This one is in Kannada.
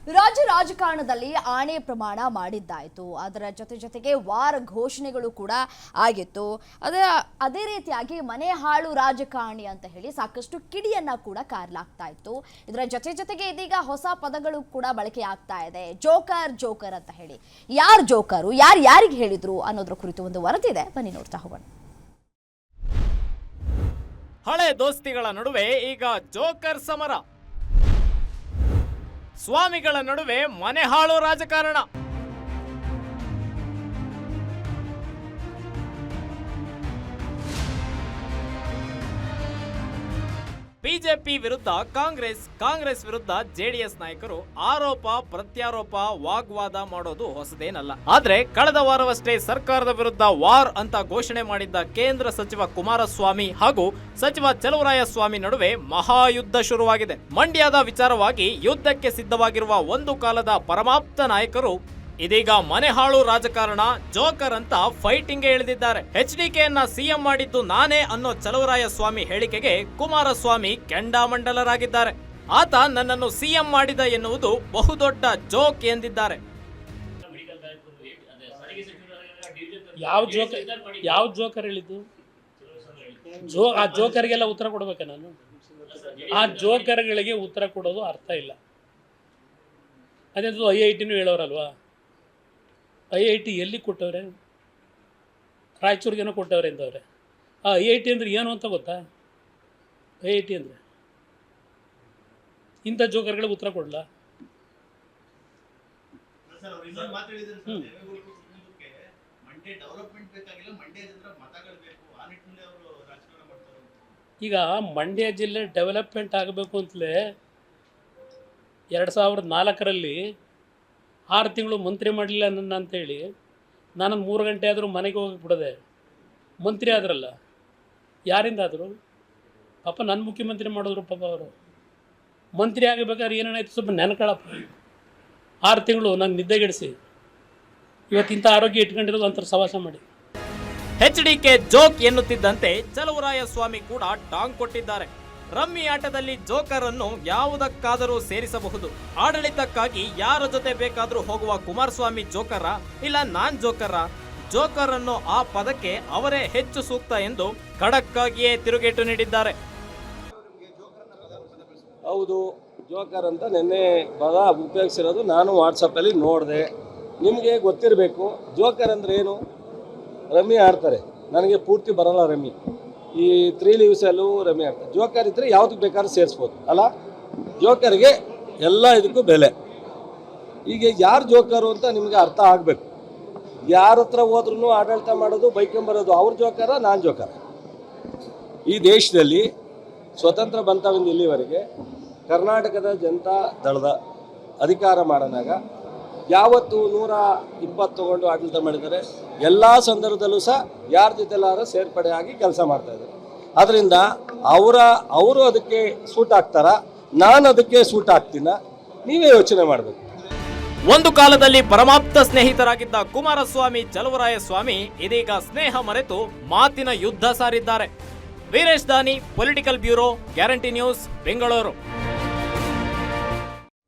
ರಾಜಕಾರಣದಲ್ಲಿ ಆಣೆ ಪ್ರಮಾಣ ಮಾಡಿದ್ದಾಯಿತು. ಅದರ ಜೊತೆಗೆ ವಾರ ಘೋಷಣೆಗಳು ಕೂಡ ಆಗಿತ್ತು. ಅದೇ ರೀತಿಯಾಗಿ ಮನೆ ಹಾಳು ರಾಜಕಾರಣಿ ಅಂತ ಹೇಳಿ ಸಾಕಷ್ಟು ಕಿಡಿಯನ್ನ ಕೂಡ ಕಾರಲಾಗ್ತಾ ಇತ್ತು. ಇದರ ಜೊತೆಗೆ ಇದೀಗ ಹೊಸ ಪದಗಳು ಕೂಡ ಬಳಕೆ ಆಗ್ತಾ ಇದೆ. ಜೋಕರ್ ಅಂತ ಹೇಳಿ. ಯಾರು ಜೋಕರು, ಯಾರಿಗೆ ಹೇಳಿದ್ರು ಅನ್ನೋದ್ರ ಕುರಿತು ಒಂದು ವರದಿ ಇದೆ, ಬನ್ನಿ ನೋಡ್ತಾ ಹೋಗೋಣ. ಹಳೆ ದೋಸ್ತಿಗಳ ನಡುವೆ ಈಗ ಜೋಕರ್ ಸಮರ. ಸ್ವಾಮಿಗಳ ನಡುವೆ ಮನೆ ಹಾಳು ರಾಜಕಾರಣ. ಬಿಜೆಪಿ ವಿರುದ್ಧ ಕಾಂಗ್ರೆಸ್ ವಿರುದ್ಧ ಜೆಡಿಎಸ್ ನಾಯಕರು ಆರೋಪ ಪ್ರತ್ಯಾರೋಪ ವಾಗ್ವಾದ ಮಾಡೋದು ಹೊಸದೇನಲ್ಲ. ಆದ್ರೆ ಕಳೆದ ವಾರವಷ್ಟೇ ಸರ್ಕಾರದ ವಿರುದ್ಧ ವಾರ್ ಅಂತ ಘೋಷಣೆ ಮಾಡಿದ್ದ ಕೇಂದ್ರ ಸಚಿವ ಕುಮಾರಸ್ವಾಮಿ ಹಾಗೂ ಸಚಿವ ಚಲುವರಾಯಸ್ವಾಮಿ ನಡುವೆ ಮಹಾಯುದ್ಧ ಶುರುವಾಗಿದೆ. ಮಂಡ್ಯದ ವಿಚಾರವಾಗಿ ಯುದ್ಧಕ್ಕೆ ಸಿದ್ಧವಾಗಿರುವ ಒಂದು ಕಾಲದ ಪರಮಾಪ್ತ ನಾಯಕರು ಇದೀಗ ಮನೆ ಹಾಳು ರಾಜಕಾರಣ ಜೋಕರ್ ಅಂತ ಫೈಟಿಂಗ್ ಇಳಿದಿದ್ದಾರೆ. HDKಯನ್ನ ಸಿಎಂ ಮಾಡಿದ್ದು ನಾನೇ ಅನ್ನೋ ಚಲುವರಾಯಸ್ವಾಮಿ ಹೇಳಿಕೆಗೆ ಕುಮಾರಸ್ವಾಮಿ ಕೆಂಡಾಮಂಡಲರಾಗಿದ್ದಾರೆ. ಆತ ನನ್ನನ್ನು ಸಿಎಂ ಮಾಡಿದ ಎನ್ನುವುದು ಬಹುದೊಡ್ಡ ಜೋಕ್ ಎಂದಿದ್ದಾರೆ. ಯಾವ ಜೋಕರ್ ಹೇಳಿದ್ದು? ಆ ಜೋಕರ್ಗೆಲ್ಲ ಉತ್ತರ ಕೊಡ್ಬೇಕ ನಾನು? ಆ ಜೋಕರ್ಗಳಿಗೆ ಉತ್ತರ ಕೊಡೋದು ಅರ್ಥ ಇಲ್ಲ. ಅದೇ IITನೂ ಹೇಳೋರಲ್ವಾ? IIT ಎಲ್ಲಿ ಕೊಟ್ಟವ್ರೆ? ರಾಯಚೂರಿಗೇನೋ ಕೊಟ್ಟವ್ರೆ ಅಂತವ್ರೆ. ಆ IIT ಅಂದ್ರೆ ಏನು ಅಂತ ಗೊತ್ತಾ? IIT ಅಂದರೆ ಇಂಥ ಜೋಕರ್ಗಳಿಗೆ ಉತ್ತರ ಕೊಡಲ್ಲ. ಈಗ ಮಂಡ್ಯ ಜಿಲ್ಲೆ ಡೆವಲಪ್ಮೆಂಟ್ ಆಗಬೇಕು ಅಂತಲೇ 2004ರಲ್ಲಿ 6 ತಿಂಗಳು ಮಂತ್ರಿ ಮಾಡಲಿಲ್ಲ ನನ್ನ ಅಂತೇಳಿ ನಾನು 3 ಗಂಟೆ ಆದರೂ ಮನೆಗೆ ಹೋಗಿ ಬಿಡೋದೆ. ಮಂತ್ರಿ ಆದ್ರಲ್ಲ, ಯಾರಿಂದ ಆದರು? ಪಾಪ ನನ್ನ ಮುಖ್ಯಮಂತ್ರಿ ಮಾಡಿದ್ರು. ಪಾಪ ಅವರು ಮಂತ್ರಿ ಆಗಬೇಕಾದ್ರೆ ಏನೇನಾಯ್ತು ಸ್ವಲ್ಪ ನೆನಕಳಪ್ಪ. 6 ತಿಂಗಳು ನಂಗೆ ನಿದ್ದೆಗೆಡಿಸಿ ಇವತ್ತಿಂಥ ಆರೋಗ್ಯ ಇಟ್ಕೊಂಡಿರೋದು ಅಂತ ಸವಾಸ ಮಾಡಿ. HDK ಜೋಕ್ ಎನ್ನುತ್ತಿದ್ದಂತೆ ಚಲುವರಾಯಸ್ವಾಮಿ ಕೂಡ ಟಾಂಗ್ ಕೊಟ್ಟಿದ್ದಾರೆ. ರಮ್ಮಿ ಆಟದಲ್ಲಿ ಜೋಕರ್ ಅನ್ನು ಯಾವುದಕ್ಕಾದರೂ ಸೇರಿಸಬಹುದು. ಆಡಳಿತಕ್ಕಾಗಿ ಯಾರ ಜೊತೆ ಬೇಕಾದರೂ ಹೋಗುವ ಕುಮಾರಸ್ವಾಮಿ ಜೋಕರ ಇಲ್ಲ ನಾನ್ ಜೋಕರ್ ಅನ್ನೋ ಆ ಪದಕ್ಕೆ ಅವರೇ ಹೆಚ್ಚು ಸೂಕ್ತ ಎಂದು ಖಡಕ್ ಆಗಿಯೇ ತಿರುಗೇಟು ನೀಡಿದ್ದಾರೆ. ಹೌದು, ಜೋಕರ್ ಅಂತ ನಿನ್ನೆ ಪದ ಉಪಯೋಗಿಸಿರೋದು ನಾನು ವಾಟ್ಸಪ್ಪಲ್ಲಿ ನೋಡಿದೆ. ನಿಮಗೆ ಗೊತ್ತಿರಬೇಕು ಜೋಕರ್ ಅಂದರೆ ಏನು. ರಮ್ಮಿ ಆಡ್ತಾರೆ, ನನಗೆ ಪೂರ್ತಿ ಬರಲ್ಲ ರಮ್ಮಿ. ಈ 3 ಲೀವ್ಸಲ್ಲೂ ರಮ್ಮಿ ಆಡ್ತಾರೆ. ಜೋಕರ್ ಇದ್ದರೆ ಯಾವುದಕ್ಕೆ ಬೇಕಾದ್ರೂ ಸೇರಿಸ್ಬೋದು ಅಲ್ಲ. ಜೋಕರ್ಗೆ ಎಲ್ಲ ಇದಕ್ಕೂ ಬೆಲೆ. ಈಗ ಯಾರು ಜೋಕರು ಅಂತ ನಿಮಗೆ ಅರ್ಥ ಆಗಬೇಕು. ಯಾರ ಹತ್ರ ಹೋದ್ರೂ ಆಡಳಿತ ಮಾಡೋದು ಬೈಕೊಂಬರೋದು ಅವ್ರ ಜೋಕರ ನಾನು ಜೋಕರ. ಈ ದೇಶದಲ್ಲಿ ಸ್ವತಂತ್ರ ಬಂತವಿಂದ ಇಲ್ಲಿವರೆಗೆ ಕರ್ನಾಟಕದ ಜನತಾ ದಳದ ಅಧಿಕಾರ ಮಾಡೋದಾಗ ಯಾವತ್ತು 120 ತಗೊಂಡು ಆಡಳಿತ ಮಾಡಿದ್ದಾರೆ. ಎಲ್ಲ ಸಂದರ್ಭದಲ್ಲೂ ಸಹ ಯಾರ ಜೊತೆಲಾರ ಸೇರ್ಪಡೆ ಆಗಿ ಕೆಲಸ ಮಾಡ್ತಾಯಿದ್ದಾರೆ. ಅದರಿಂದ ಅವರು ಅದಕ್ಕೆ ಸೂಟ್ ಆಗ್ತಾರ, ನಾನು ಅದಕ್ಕೆ ಸೂಟ್ ಆಗ್ತೀನ, ನೀವೇ ಯೋಚನೆ ಮಾಡಬೇಕು. ಒಂದು ಕಾಲದಲ್ಲಿ ಪರಮಾಪ್ತ ಸ್ನೇಹಿತರಾಗಿದ್ದ ಕುಮಾರಸ್ವಾಮಿ ಚಲುವರಾಯಸ್ವಾಮಿ ಇದೀಗ ಸ್ನೇಹ ಮರೆತು ಮಾತಿನ ಯುದ್ಧ ಸಾರಿದ್ದಾರೆ. ವೀರೇಶ್ ದಾನಿ, political bureau, guarantee news, Bengaluru.